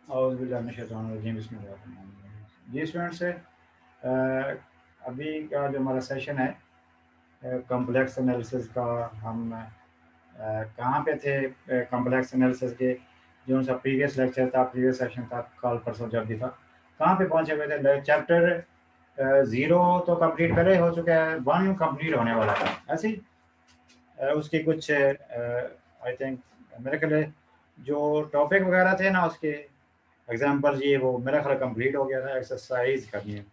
जी students, अभी का जो हमारा सेशन है कॉम्प्लेक्स एनालिसिस का, हम कहाँ पे थे? कॉम्प्लेक्स एनालिसिस के जो सा प्रीवियस लेक्चर था, प्रीवियस सेशन था, कल परसों जब भी था, कहाँ पे पहुंचे हुए थे? चैप्टर 0 तो कंप्लीट पहले हो चुका है, 1 कंप्लीट होने वाला है। ऐसे ही उसके कुछ आई थिंक मेरे ख्याल जो टॉपिक वगैरह थे ना, उसके एग्जाम्पल ये वो मेरा ख्याल कंप्लीट हो गया था। एक्सरसाइज करनी है,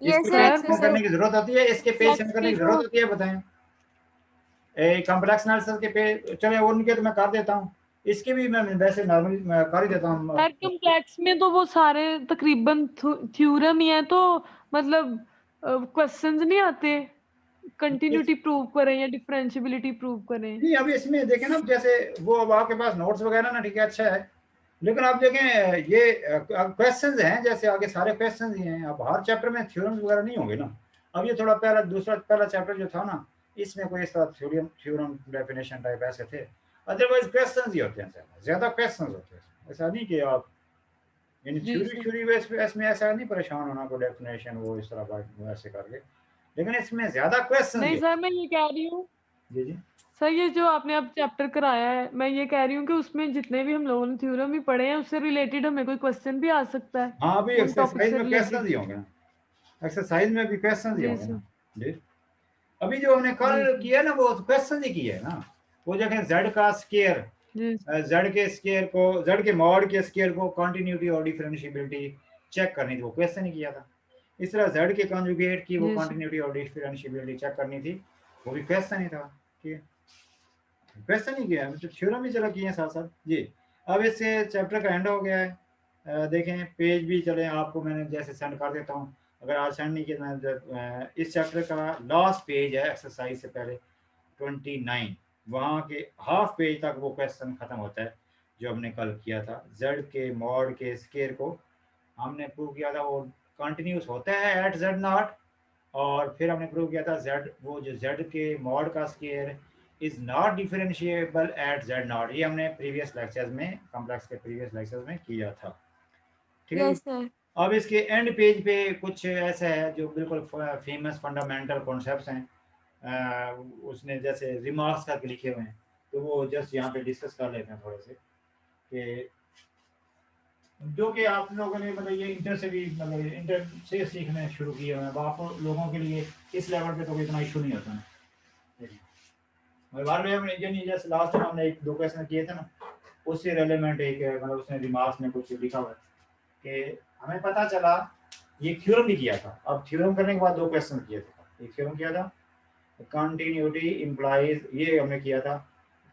इसके यस पेज सर, से करने की जरूरत होती है, इसके पेज से करने की तो जरूरत होती है, बताएं? कॉम्प्लेक्स एनालिसिस के पेज चले उनके तो मैं कर देता हूँ, इसके भी मैं वैसे नॉर्मली कर ही देता हूँ। सर कॉम्प्लेक्स में तो वो सारे तकरीबन थ्योरम ही है, तो मतलब क्वेश्चंस नहीं आते कंटिन्यूटी प्रूव करें या डिफरेंशियबिलिटी प्रूव करें। नहीं, अभी इसमें देखें ना, जैसे वो अब आपके पास नोट्स वगैरह ना, ठीक है, अच्छा है, लेकिन आप देखें ये क्वेश्चंस हैं, जैसे आगे सारे क्वेश्चंस ही हैं। अब हर चैप्टर में थ्योरम्स वगैरह नहीं होंगे ना। अब ये थोड़ा पहला चैप्टर जो था ना, इसमें कोई इस तरह थ्योरम थ्योरम डेफिनेशन टाइप ऐसे थे। अदरवाइज क्वेश्चंस ही होते हैं, ज्यादा क्वेश्चंस होते हैं। ऐसा नहीं कि आप यानी जी थ्योरी सर। थ्योरी बेस पे इसमें ऐसा नहीं परेशान होना को डेफिनेशन वो इस तरह बात ऐसे करके, लेकिन इसमें ज्यादा क्वेश्चंस ही नहीं होते सर, मैं ये कह रही हूँ, हैं। जी जी। सर ये जो आपने अब चैप्टर कराया है, मैं ये कह रही हूँ कि उसमें जितने भी हम लोगों ने थ्योरम ही पढ़े हैं, उससे रिलेटेड हमें कोई क्वेश्चन भी आ सकता है हाँ, अभी उन टॉपिक एक्सरसाइज से में क्वेश्चंस रिलेटेड। ही होंगे ना, एक्सरसाइज में भी क्वेश्चंस ही जी होंगे सर। ना। जी। अभी जो हमने जी कल सर। किया ना, वो क्वेश्चन ही किया है ना। वो देखें, जेड का स्केयर, जी जेड के स्केयर को, जेड के मॉड के स्केयर को कंटिन्यूटी और डिफरेंशिएबिलिटी चेक करनी थी, वो क्वेश्चन ही किया था। इस तरह जेड के कॉन्जुगेट की वो जी सर। कंटिन्यूटी और डिफरेंशिएबिलिटी चेक करनी थी, वो भी क्वेश्चन ही था। ठीक है, क्वेश्चन ही किया है, तो थ्योरम भी चलो किए हैं साथ साथ जी। अब इससे चैप्टर का एंड हो गया है। देखें पेज भी चले, आपको मैंने जैसे सेंड कर देता हूँ। अगर आज सेंड नहीं किया, मैं इस चैप्टर का लास्ट पेज है एक्सरसाइज से पहले 29, वहाँ के हाफ पेज तक वो क्वेश्चन खत्म होता है जो हमने कल किया था। जेड के मॉड के स्केयर को हमने प्रूव किया था, वो कंटिन्यूस होता है एट जेड नॉट। और फिर हमने प्रूव किया था जेड, वो जो जेड के मॉड का square is not differentiable eight Z not. ये हमने प्रीवियस लेक्चर्स में, कॉम्प्लेक्स के प्रीवियस लेक्चर्स में किया था। ठीक है जी। Yes sir. अब इसके एंड पेज पे कुछ ऐसा है जो बिल्कुल फेमस फंडामेंटल कॉन्सेप्ट्स हैं, उसने जैसे रिमार्क्स करके लिखे हुए हैं, तो वो जस्ट यहाँ पे डिस्कस कर लेते हैं थोड़े से, कि जो कि आप लोगों ने मतलब ये इंटर से भी, मतलब इंटर से सीखने शुरू किए हुए हैं। अब आप लोगों के लिए इस लेवल पे तो कोई इतना इशू नहीं होता है। बार में हमने ये नहीं, जैसे लास्ट टाइम हमने एक दो क्वेश्चन किए थे ना, उससे रेलेवेंट एक मतलब उसने रिमार्क्स में कुछ लिखा हुआ है कि हमें पता चला, ये थ्योरम भी किया था। अब थ्योरम करने के बाद दो क्वेश्चन किए थे। एक थ्योरम किया था कंटिन्यूटी इम्प्लाइज, ये हमने किया था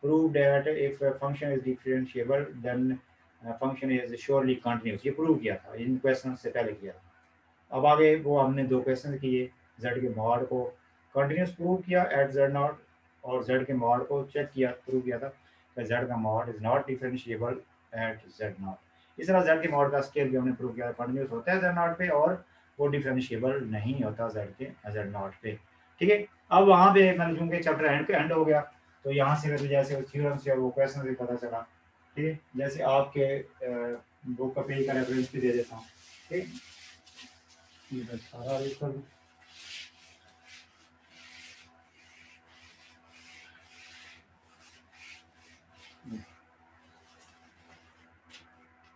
prove that if function is differentiable then function is surely continuous, ये प्रूव किया था, इन क्वेश्चन से पहले किया था। अब आगे वो हमने दो क्वेश्चन किए, जेड के मॉड को कंटिन्यूस प्रूव किया एट जेड नॉट, और जेड के मॉड को चेक किया, प्रूव किया था कि जेड का mod is not differentiable eight Z not. इस तरह जेड के मॉड का स्केल भी हमने प्रूव किया, कंटिन्यूस होता है जेड नॉट पे, और वो डिफरेंशिएबल नहीं होता जेड के जेड नॉट पे। ठीक है, अब वहाँ पे मतलब चूंकि चैप्टर एंड हो गया, तो यहाँ से तो जैसे थ्योरम से वो क्वेश्चन भी पता चला। ठीक है, जैसे आपके बुक का पेज का रेफरेंस भी दे देता हूँ। ठीक, ये बस सारा रीड कर दूँ।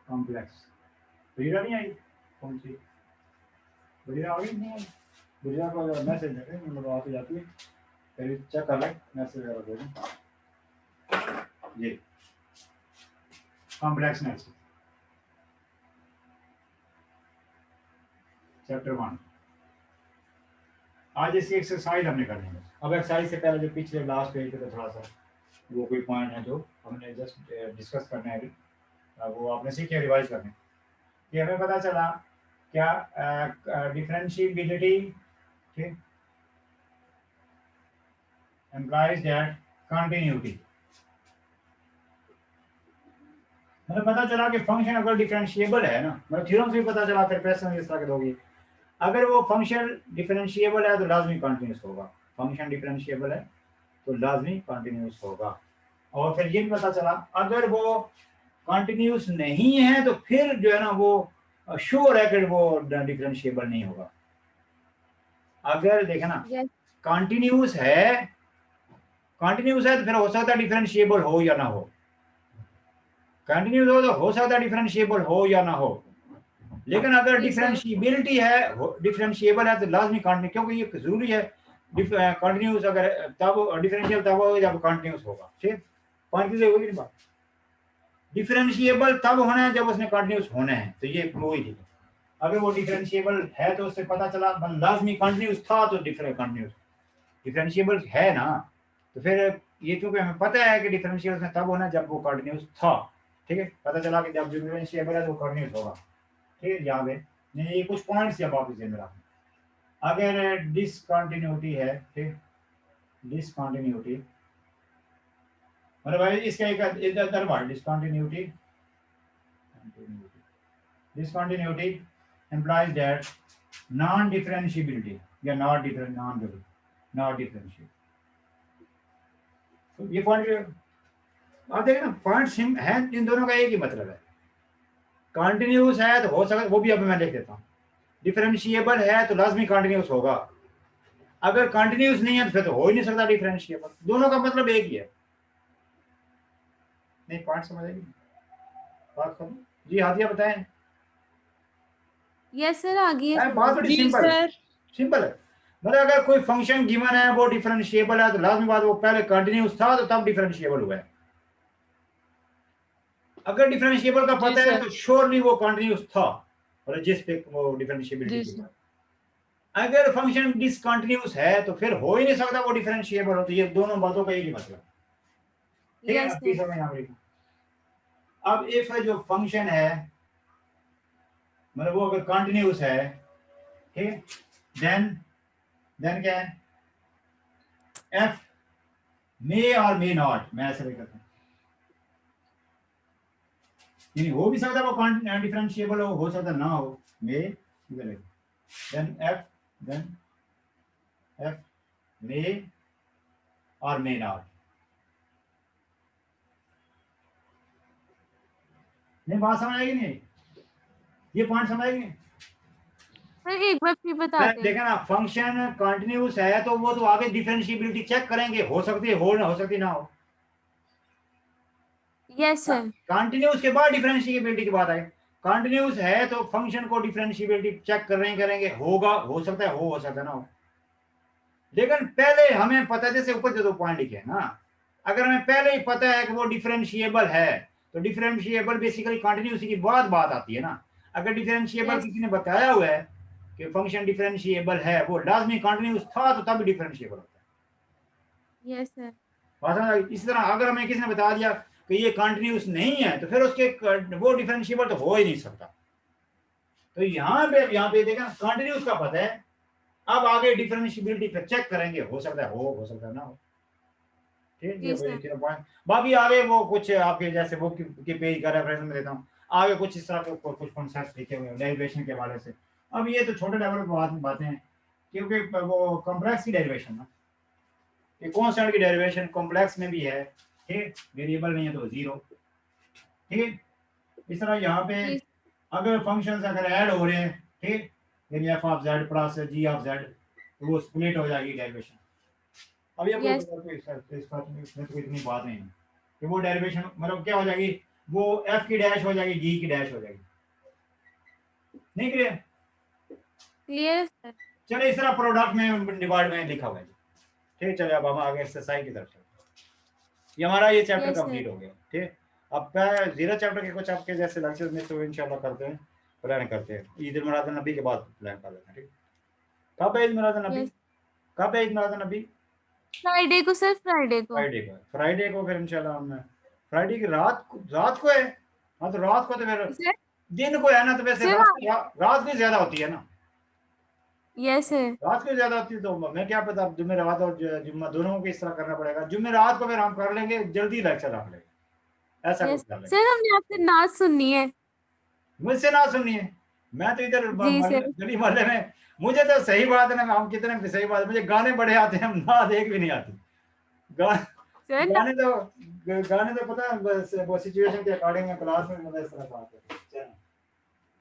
कॉम्प्लेक्स बुझिया नहीं आई, कौन सी बुझिया आ गई, नहीं आई? बुझिया को मैसेज देते हैं, मतलब बात हो जाती है, फिर चेक कर लें, मैसेज वगैरह दे दें। ये कॉम्प्लेक्स एनालिसिस चैप्टर 1, आज इसकी एक्सरसाइज हमने करनी है। अब एक्सरसाइज से पहले जो पिछले लास्ट पेज पे तो थोड़ा सा वो कोई पॉइंट है जो हमने जस्ट डिस्कस करना है अभी, वो आपने सीखे, रिवाइज करने। ये हमें पता चला क्या, डिफरेंशिएबिलिटी, ठीक, एम्प्लॉइज दैट कंटिन्यूटी, मतलब पता चला कि फंक्शन अगर डिफरेंशिएबल है ना, मतलब थ्योरम से भी पता चला, फिर क्वेश्चन इस तरह के दोगे, अगर वो फंक्शन डिफरेंशिएबल है तो लाजमी कंटिन्यूस होगा। फंक्शन डिफरेंशिएबल है तो लाजमी कंटिन्यूस होगा। और फिर ये भी पता चला, अगर वो कंटिन्यूस नहीं है तो फिर जो है ना वो श्योर है कि वो डिफरेंशिएबल नहीं होगा। अगर देखे ना Yes. कंटिन्यूस है तो फिर हो सकता है डिफरेंशिएबल हो या ना हो। कंटिन्यूस हो तो हो सकता है डिफरेंशिएबल हो या ना हो, लेकिन अगर जी, सर। डिफरेंशिएबिलिटी है, डिफरेंशिएबल है तो लाजमी कंटिन्यू, क्योंकि ये जरूरी है कंटिन्यूस अगर तब डिफरेंशियल तब होगा जब कंटिन्यूस होगा। ठीक, पॉइंट क्लियर होगी बात। डिफरेंशिएबल तब होना है जब उसने कंटिन्यूस होना है, तो ये प्रूव ही थी। अगर वो डिफरेंशिएबल है तो उससे पता चला लाजमी कंटिन्यूस था तो डिफरेंशिएबल है ना, तो फिर ये क्योंकि हमें पता है कि डिफरेंशियल में तब होना जब वो कंटिन्यूस था। ठीक है, पता चला कि जब डिफरेंशिएबल है तो कंटिन्यूस होगा। ठीक है, यहाँ पे नहीं, ये कुछ पॉइंट्स या वापस ध्यान में रखना। अगर डिसकंटिन्यूटी है, ठीक, डिसकंटिन्यूटी मतलब भाई इसका एक other word discontinuity implies that non differentiability या not differentiable। तो ये पॉइंट आप देखें ना, पॉइंट सिम है, इन दोनों का एक ही मतलब है। कंटिन्यूस है तो हो सकता, वो भी अब मैं लिख देता हूँ, डिफरेंशिएबल है तो लाजमी कंटिन्यूस होगा, अगर कंटिन्यूस नहीं है तो फिर तो हो ही नहीं सकता डिफरेंशिएबल। दोनों का मतलब एक ही है। नहीं, पॉइंट समझ आएगी बात करो जी। हादिया बताएं। Yes, sir. आगे बात बड़ी जी सिंपल है, सर। सिंपल है। मतलब अगर कोई फंक्शन गिवन है वो डिफरेंशिएबल है तो लाजमी बात वो पहले कंटिन्यूस था तो तब डिफरेंशिएबल हुआ है। अगर डिफरेंशिएबल का जी पता है सर। तो श्योरली वो कंटिन्यूस था, और जिस पे वो डिफरेंशिएबिलिटी जी की सर। बात। अगर फंक्शन डिसकंटिन्यूस है तो फिर हो ही नहीं सकता वो डिफरेंशिएबल हो। तो ये दोनों बातों का एक ही मतलब। ठीक है, Yes, अब की sir. समझ आ रही। अब इफ जो फंक्शन है मतलब वो अगर कंटिन्यूस है, ठीक, देन क्या है, एफ मे और मे नॉट, मैं ऐसे भी करता हूँ, यानी हो भी सकता है वो डिफरेंशिएबल हो सकता ना हो। मे देन एफ मे और मे नॉट। नहीं, बात समझ आएगी नहीं, ये पॉइंट समझ आएगी नहीं। सर एक बार फिर बताते हैं। देखा ना, फंक्शन कंटिन्यूस है तो वो तो आगे डिफरेंशिएबिलिटी चेक करेंगे, हो सकती है हो, ना हो सकती ना हो। Yes, sir. कंटिन्यूस के बाद डिफरेंशिएबिलिटी की बात आई। कंटिन्यूस है तो फंक्शन को डिफरेंशिएबिलिटी चेक करेंगे, होगा, हो सकता है हो सकता है ना हो। लेकिन पहले हमें पता है, जैसे ऊपर जो दो पॉइंट लिखे हैं ना, अगर हमें पहले ही पता है कि वो डिफरेंशिएबल है तो डिफरेंशिएबल बेसिकली कंटिन्यूस की बाद बात आती है ना। अगर डिफरेंशिएबल Yes. किसी ने बताया हुआ है कि फंक्शन डिफरेंशिएबल है, वो लाजमी कंटिन्यूस था तो तब डिफरेंशिएबल होता है। Yes, sir. इस तरह अगर हमें किसी ने बता दिया कि ये कंटिन्यूस नहीं है तो फिर उसके वो डिफरेंशिएबल तो हो ही नहीं सकता। तो यहाँ पे देखा, कंटिन्यूस का पता है, अब आगे डिफरेंशिएबिलिटी फिर चेक करेंगे, हो सकता है हो सकता है ना हो। ठीक जी, सर. है, पॉइंट। बाकी आगे वो कुछ आपके जैसे बुक के पेज का रेफरेंस में देता हूँ, आगे कुछ इस तरह के कुछ कॉन्सेप्ट लिखे हुए हैं डेरिवेशन के हवाले से। अब ये तो छोटे लेवल पर बातें हैं, क्योंकि वो कॉम्प्लेक्स की डेरिवेशन ना, ये कांस्टेंट की डेरिवेशन कॉम्प्लेक्स में भी है, ठीक, वेरिएबल नहीं है तो जीरो। ठीक, इस तरह यहाँ पे जी. अगर फंक्शंस अगर ऐड हो रहे हैं, ठीक, यानी F of Z plus G of Z, तो वो स्प्लिट हो जाएगी डेरिवेशन। अब ये Yes. इसमें तो इतनी बात नहीं है कि वो डेरिवेशन मतलब क्या हो जाएगी, वो एफ की डैश हो जाएगी, जी की डैश हो जाएगी। नहीं क्लियर? Clear, sir. चलो इस तरह प्रोडक्ट में डिवाइड में लिखा हुआ है। ठीक, चलिए अब हम आगे एक्सरसाइज की तरफ चलते हैं। ये हमारा ये चैप्टर Yes, sir. कंप्लीट हो गया। ठीक, अब जीरो चैप्टर के कुछ आपके जैसे लेक्चर्स में तो इंशाल्लाह करते हैं, प्लान करते हैं ईद मिलाद नबी के बाद प्लान कर लेते हैं। ठीक, कब है ईद मिलाद नबी? Yes. कब है ईद मिलाद नबी? फ्राइडे को सर, फ्राइडे को. फ्राइडे को फिर इंशाल्लाह हम फ्राइडे की रात को है। हाँ, तो रात को तो फिर सर. दिन को है ना, तो वैसे सर. रात को ज्यादा होती है ना, Yes, sir. रात को ज्यादा होती है। तो मैं क्या पता, जुम्मे रात और जुम्मा दोनों को इस तरह करना पड़ेगा। जुम्मे रात को फिर हम कर लेंगे, जल्दी लेक्चर रख लेंगे, ऐसा कुछ Yes. कर लेंगे। सर हमने आपसे नाच सुननी है. मुझसे ना सुनिए, मैं तो इधर जी सर. गली मोहल्ले में, मुझे तो सही बात है ना, हम कितने भी सही बात है, मुझे गाने बड़े आते हैं, ना देख भी नहीं आती। गा, सर गाने तो गाने तो पता है, बस वो सिचुएशन के अकॉर्डिंग में क्लास में मतलब इस तरह बात है। चलो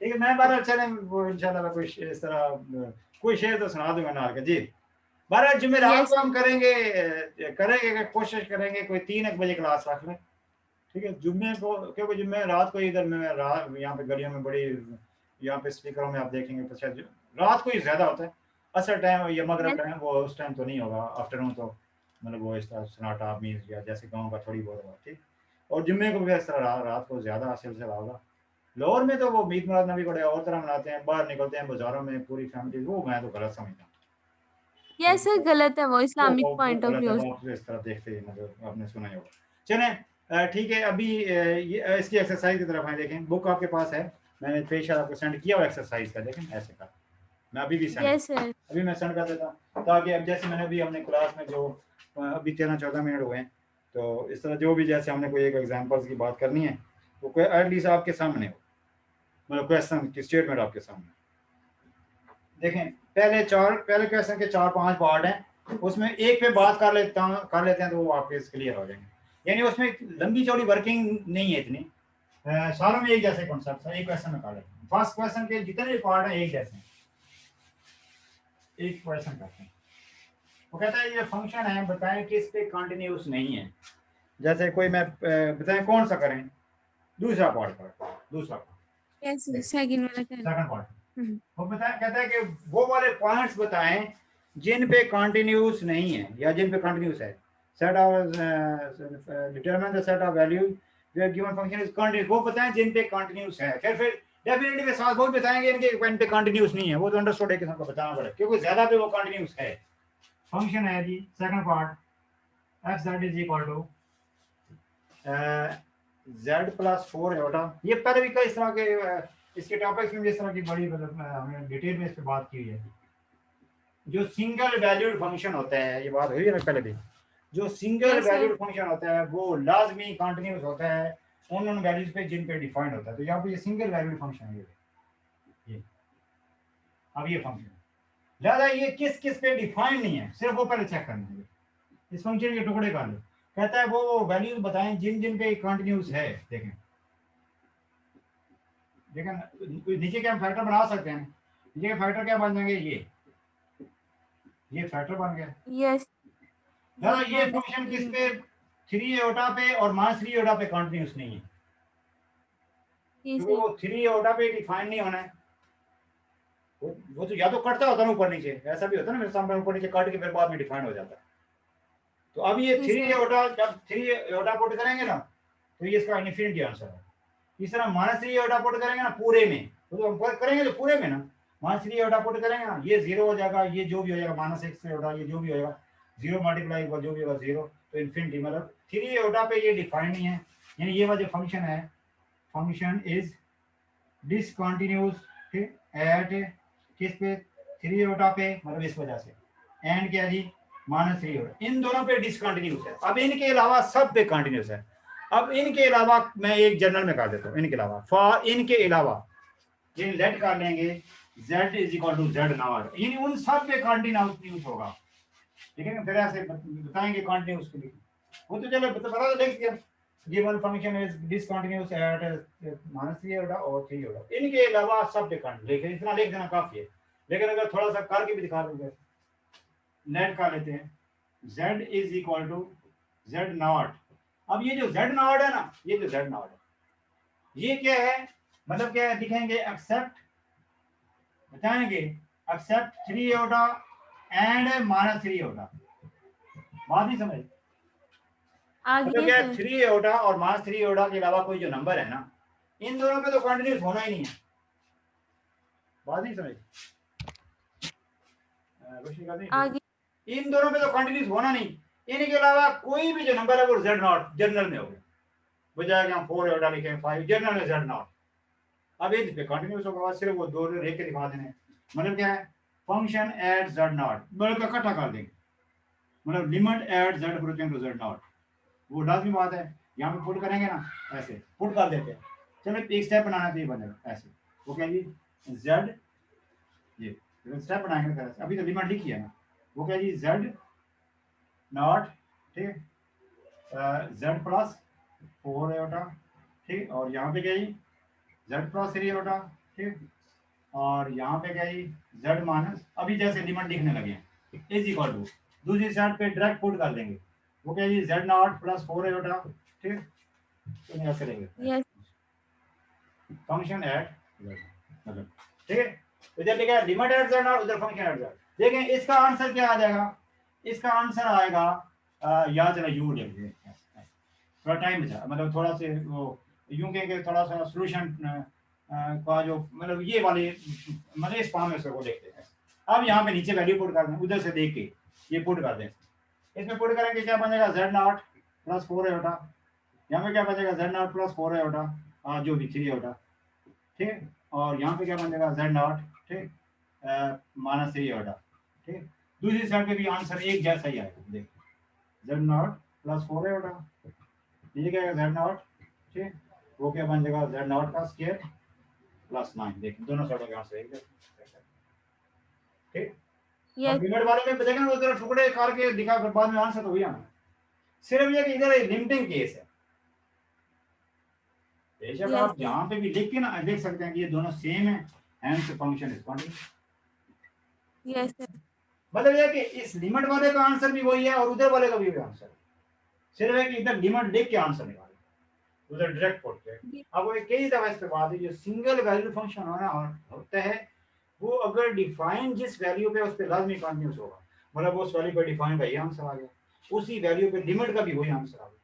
ठीक है, मैं बार चले वो इंशाल्लाह कोई इस तरह कोई शेर तो सुना दूंगा ना के जी। बारह जुमेरात Yes, को हम करेंगे कोशिश करेंगे कोई 3 बजे क्लास रख लें, ठीक है। जुम्मे को, क्योंकि जुम्मे रात को इधर में यहाँ पे गलियों में बड़ी, यहाँ पे स्पीकरों में आप देखेंगे तो शायद रात को ही ज्यादा होता है। असर टाइम या मगरब yes, टाइम वो उस टाइम तो नहीं होगा, आफ्टरनून तो मतलब वो इस तरह सन्नाटा मीन्स या जैसे गाँव का थोड़ी बहुत होगा, ठीक। और जुम्मे को भी इस तरह रात को ज्यादा सिलसिला होगा। लाहौर में तो वो ईद मिलाद नबी बड़े और तरह मनाते हैं, बाहर निकलते हैं बाजारों में पूरी फैमिली, वो मैं तो गलत समझता हूँ। yes, sir, गलत है वो इस्लामिक वो पॉइंट ऑफ गलत है, व्यू वो से। आप इस तरह देखते हैं, मतलब आपने सुना ही होगा। चलें ठीक है, अभी ये इसकी एक्सरसाइज की तरफ आए, देखें बुक आपके पास है, मैंने पेश आपको सेंड किया हुआ एक्सरसाइज का, देखें ऐसे का मैं अभी भी सेंड Yes, sir. अभी मैं सेंड कर देता हूँ, ताकि अब जैसे मैंने अभी हमने क्लास में जो अभी 13-14 मिनट हुए हैं, तो इस तरह जो भी जैसे हमने कोई एक एग्जाम्पल्स की बात करनी है वो कोई एटलीस्ट आपके सामने हो, मतलब क्वेश्चन की स्टेटमेंट आपके सामने। देखें पहले क्वेश्चन के 4-5 पार्ट हैं, उसमें एक पे बात कर लेते हैं तो वो आपके क्लियर हो जाएंगे। यानी उसमें लंबी चौड़ी वर्किंग नहीं है इतनी, सारों में एक जैसे कॉन्सेप्ट है, एक क्वेश्चन में कर लेते हैं। फर्स्ट क्वेश्चन के जितने भी पार्ट हैं एक जैसे हैं, एक क्वेश्चन करते हैं। वो कहता है ये फंक्शन है, बताएं कि इस पे कंटिन्यूस नहीं है। जैसे कोई मैं बताएं कौन सा करें, दूसरा पार्ट करें, दूसरा पार्ट Yes, sir. Second वाला कर। Second part. हम्म। वो कहता है कि वो वाले पॉइंट्स बताएं जिन पे कंटिन्यूस नहीं है या जिन पे कंटिन्यूस है। Set of determine the set of values where given function is continuous, वो बताएं जिन पे कंटिन्यूस है। फिर डेफिनेटली के साथ वो बताएंगे इनके इन पे कंटिन्यूस नहीं है, वो तो अंडरस्टूड है कि सबको बताना पड़ेगा, क्योंकि ज्यादा पे वो कंटिन्यूस है। फंक्शन है जी second part, F Z is equal to z+4 है। ये पहले भी कई तरह के इसके टॉपिक्स में जिस तरह की बड़ी मतलब हमने डिटेल में इस पे बात की है। जो सिंगल वैल्यूड फंक्शन होता है, ये बात हुई है ना पहले भी, जो single Yes, sir. Valued function होता है वो लाजमी कंटिन्यूस होता है उन वैल्यूज पे जिन पे डिफाइंड होता है। तो यहाँ पे ये सिंगल वैल्यूड फंक्शन है ये अब ये फंक्शन ज्यादा ये किस किस पे डिफाइंड नहीं है, सिर्फ वो पहले चेक करना है। इस फंक्शन के टुकड़े कर लो, कहता है वो वैल्यूज बताएं जिन जिन पे कंटिन्यूस है। देखें नीचे के हम फैक्टर बना सकते हैं, नीचे के फैक्टर क्या बन जाएंगे, ये फैक्टर बन गया। Yes. दादा ये हाँ, फंक्शन किस this- पे 3 एटा पे और -3 एटा पे कंटिन्यूस नहीं है, Yes, क्योंकि sir. वो 3 एटा पे डिफाइन नहीं होना है। वो तो या तो कटता होता ना ऊपर नीचे, ऐसा भी होता है ना, मेरे सामने ऊपर नीचे कट के फिर बाद में डिफाइन हो जाता है। तो अब ये Yes, 3 sir. एटा जब 3 एटा पुट करेंगे ना तो ये इसका इनफिनिटी आंसर है। इस तरह -3 एटा पुट करेंगे ना पूरे में, तो हम करेंगे तो पूरे में ना -3 एटा पुट करेंगे ना, ये 0 हो जाएगा, ये जो भी हो जाएगा -1 एटा, ये जो भी होगा 0 मल्टीप्लाई हुआ जो भी होगा 0, तो इनफिनिटी मतलब 3 एटा पे ये डिफाइन नहीं है। यानी ये वाला जो फंक्शन है, फंक्शन इज डिसकंटिन्यूअस एट किस पे 3 एटा पे, मतलब इस वजह से एंड क्या जी -3 एटा, इन दोनों पे डिसकंटिन्यूअस है। अब इनके अलावा सब पे कंटिन्यूअस है। अब इनके अलावा मैं एक जनरल में कर देता हूँ, इनके अलावा फॉर इनके अलावा जिन लेट कर लेंगे z is equal to z not, यानी उन सब पे कंटिन्यूअस होगा। ठीक है ना, फिर ऐसे बताएंगे कंटिन्यूअस के लिए, वो तो चलो पता तो लिख दिया, given function is discontinuous at -3 एटा और 3 एटा, इनके अलावा सब पे कंटिन्यूअस, लेकिन इतना लिख देना काफी है। लेकिन अगर थोड़ा सा करके भी दिखा दोगे, लेट कर लेते हैं z is equal to z not. अब ये जो z नॉट है ना, ये जो z नॉट है ये क्या है, मतलब क्या है लिखेंगे, एक्सेप्ट बताएंगे एक्सेप्ट 3 एटा एंड -3 एटा, बात नहीं समझ। मतलब आगे क्या सर। 3 एटा और -3 एटा के अलावा कोई जो नंबर है ना, इन दोनों पे तो कंटिन्यूस होना ही नहीं है, बात नहीं समझ। आगे इन दोनों पे तो कंटिन्यूस होना नहीं, इनके अलावा कोई भी जो नंबर है वो z नॉट जनरल में होगा, बजाय कि हम 4 एटा लिखें 5, जनरल में z नॉट। अब ये पे कंटिन्यूस होगा, सिर्फ वो दो लिख के दिखा देने, मतलब क्या है फंक्शन एट z नॉट, मतलब इकट्ठा कर देंगे, मतलब limit at z approaching to z not, वो लाजमी बात है। यहाँ पे पुट करेंगे ना, ऐसे पुट कर देते हैं। चलो एक स्टेप बनाना चाहिए बनेगा ऐसे, वो क्या जी z, ये स्टेप बनाएंगे तरह से, अभी तो लिमिट लिखी है ना, वो क्या जी z नॉट, ठीक है z प्लस 4 आयोटा, ठीक, और यहाँ पे क्या जी z प्लस 3 आयोटा, ठीक, और यहाँ पे क्या जी z माइनस, अभी जैसे लिमिट लिखने लगे हैं इज इक्वल टू, दूसरी साइड पे डायरेक्ट पुट कर देंगे, वो क्या जी z नॉट प्लस 4 आयोटा, ठीक, तो ऐसे लेंगे यस फंक्शन एट मतलब, ठीक है, तो इधर लिखा है लिमिट एट z नॉट, उधर फंक्शन एट z। देखें इसका आंसर क्या आ जाएगा, इसका आंसर आएगा यहाँ चला यू लिख दें, थोड़ा टाइम बचा, मतलब थोड़ा से वो यूं कहेंगे थोड़ा सा सोल्यूशन का जो मतलब ये वाले मतलब इस फॉर्म में उसको देखते हैं। अब यहाँ पे नीचे वैल्यू पुट कर दें, उधर से देख के ये पुट कर दें, इसमें पुट करेंगे क्या बनेगा z नॉट प्लस 4 आयोटा, यहाँ पे क्या बचेगा z नॉट प्लस 4 आयोटा जो भी 3 आयोटा, ठीक, और यहाँ पे क्या बनेगा z नॉट, ठीक, माइनस 3 आयोटा, ठीक, दूसरी साइड पे भी आंसर एक जैसा ही आएगा, देखिए z नॉट प्लस 4 आयोटा, ये क्या है z नॉट, ठीक, वो क्या बन जाएगा z नॉट का स्क्वायर प्लस 9, देखिए दोनों साइडों के आंसर एक जैसा, ठीक। यस लिमिट वाले में देखें उधर टुकड़े करके दिखा, फिर बाद में आंसर तो वही आना, सिर्फ ये कि इधर लिमिटिंग केस है, बेशक आप यस यहाँ पे भी लिख के ना देख सकते हैं कि ये दोनों सेम है, hence function is continuous, yes मतलब ये कि इस लिमिट वाले का आंसर भी वही है और उधर वाले का भी वही आंसर है, सिर्फ है कि इधर लिमिट लिख के आंसर निकाले, उधर डायरेक्ट पुट के। अब वो कई दफा इस पे बात है, जो सिंगल वैल्यू फंक्शन होता है वो अगर डिफाइन जिस वैल्यू पे उस पे लाजमी कंटीन्यूअस होगा, मतलब उस वैल्यू पे डिफाइन का ये आंसर आ गया, उसी वैल्यू पे लिमिट का भी वही आंसर आ गया,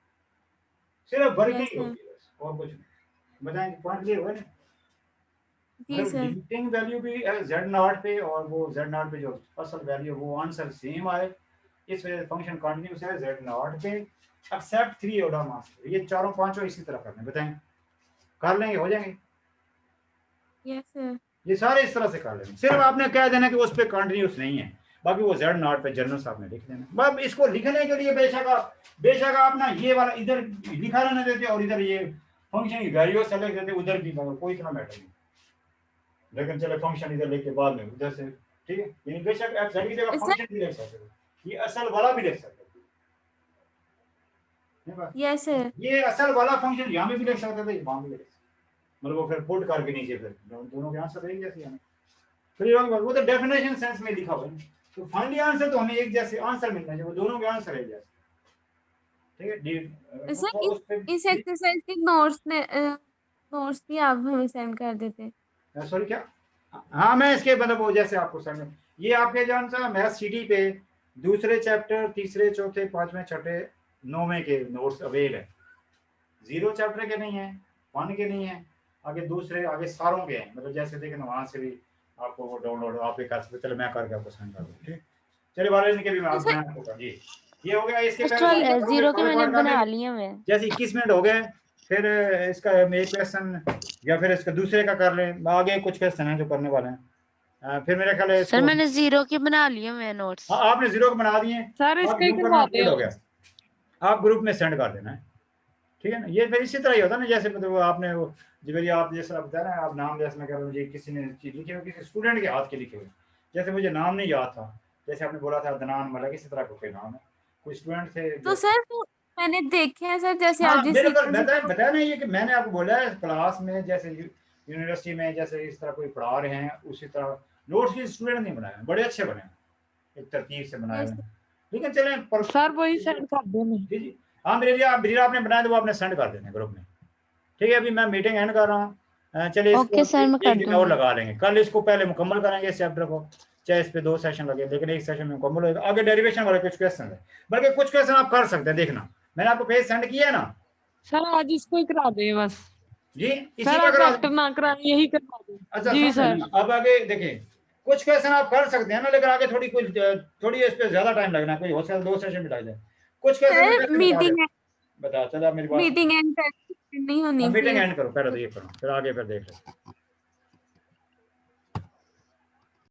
सिर्फ वर्किंग Yes, sir. होती है बस, और कुछ नहीं। बताएं पॉइंट क्लियर हुआ ना? जी मतलब सर लिमिटिंग वैल्यू भी z नॉट पे और वो z नॉट पे जो असल वैल्यू वो आंसर सेम आए, इस वजह से फंक्शन कंटीन्यूअस है z नॉट पे एक्सेप्ट 3 ऑर्डर मास्टर, ये चारों पांचों इसी तरह करने, बताएं कर लेंगे, हो जाएंगे यस सर ये सारे इस तरह से कर लेंगे, सिर्फ आपने कह देना कि उस पे कंटीन्यूअस नहीं है, बाकी वो z नॉट पे जनरल साहब ने लिख देना। बस इसको लिखने के लिए बेशक आप ना ये वाला इधर लिखा रहने देते और इधर ये फंक्शन की वैल्यू सेलेक्ट करते, उधर भी कोई इतना मैटर नहीं, लेकिन चले फंक्शन इधर लेके बाद में उधर से, ठीक है, यानी बेशक आप z की जगह सर फंक्शन भी लिख सकते हो, ये असल वाला भी लिख सकते हो, यस सर ये असल वाला फंक्शन यहाँ में भी लिख सकते थे, वहां भी लिख सकते, मतलब वो फिर पुट करके नीचे फिर दोनों के आंसर एक जैसे आने, फिर वो तो डेफिनेशन सेंस में लिखा हुआ है, तो फाइनली आंसर तो हमें एक जैसे आंसर मिलना चाहिए, वो दोनों के आंसर एक जैसे, ठीक है। सर इस एक्सरसाइज के नोट्स भी आप हमें सेंड कर देते। सॉरी क्या, हाँ मैं इसके मतलब वो जैसे आपको समझ, ये आपके जान सा मैथ सीडी पे दूसरे चैप्टर तीसरे चौथे पांचवें छठे नौवें के नोट्स अवेल है, 0 चैप्टर के नहीं है, 1 के नहीं है, आगे दूसरे आगे सारों के हैं, मतलब जैसे देखें ना वहां से भी आपको वो डाउनलोड आप भी कर सकते, चलो मैं करके आपको सेंड कर दूँ, ठीक, चलिए वाले इनके भी मैं आपको कर जी, ये हो गया, इसके पहले 0 के मैंने बना लिए मैं, जैसे 21 मिनट हो गए, फिर इसका एक क्वेश्चन या फिर इसका दूसरे का कर लें, आगे कुछ क्वेश्चन हैं जो करने वाले हैं, फिर मेरे ख्याल है सर मैंने 0 के बना लिए मैं नोट्स। हाँ आपने 0 को बना दिए सर आप इसका ही ग्रुप करवा में दो हो गया, आप ग्रुप में सेंड कर देना है, ठीक है ना, ये फिर इसी तरह ही होता है ना, जैसे मतलब आपने वो जी आप जैसा बताया ना, आप नाम जैसे मैं कह रहा हूँ जी किसी ने चीज लिखी हुई किसी स्टूडेंट के हाथ के लिखे हुए, जैसे मुझे नाम नहीं याद था, जैसे आपने बोला था अदनान मतलब इसी तरह का कोई नाम है, कोई स्टूडेंट थे तो सर तो मैंने देखे हैं सर, जैसे हाँ आप जिस बिल्कुल बताया ना, ये कि मैंने आपको बोला है क्लास में जैसे यूनिवर्सिटी में जैसे इस तरह कोई पढ़ा रहे हैं उसी तरह नोट्स के स्टूडेंट नहीं बनाए, बड़े अच्छे बने, एक तरतीब से बनाए हैं, लेकिन चलें सर वही सेंड कर दो ना। जी जी हाँ ब्रीरा आपने बनाया तो वो आपने सेंड कर देना ग्रुप में, ठीक है, अभी मैं मीटिंग एंड कर रहा हूँ, चलिए ओके सर मैं कर एक दिन और दूंगी। लगा लेंगे, कल इसको पहले मुकम्मल करेंगे इस चैप्टर को, चाहे इस पे 2 सेशन लगे लेकिन एक सेशन में मुकम्मल होगा, आगे डेरिवेशन वाले कुछ क्वेश्चन है, बल्कि कुछ क्वेश्चन आप कर सकते हैं, देखना मैंने आपको पेज सेंड किया है ना सर आज इसको ही करा दे बस जी, इसी सर, का आप करा डॉक्टर ना कराएं यही करवा दो। अच्छा जी सर, अब आगे देखिए कुछ क्वेश्चन आप कर सकते हैं ना, लेकिन आगे थोड़ी इस पे ज्यादा टाइम लगना, कोई हो सकता है 2 सेशन में लग जाए, कुछ क्वेश्चन मीटिंग बता चलो मेरी बात मीटिंग एंड नहीं होनी मीटिंग फिर एंड करो पहले, तो ये करो फिर आगे फिर देख लेते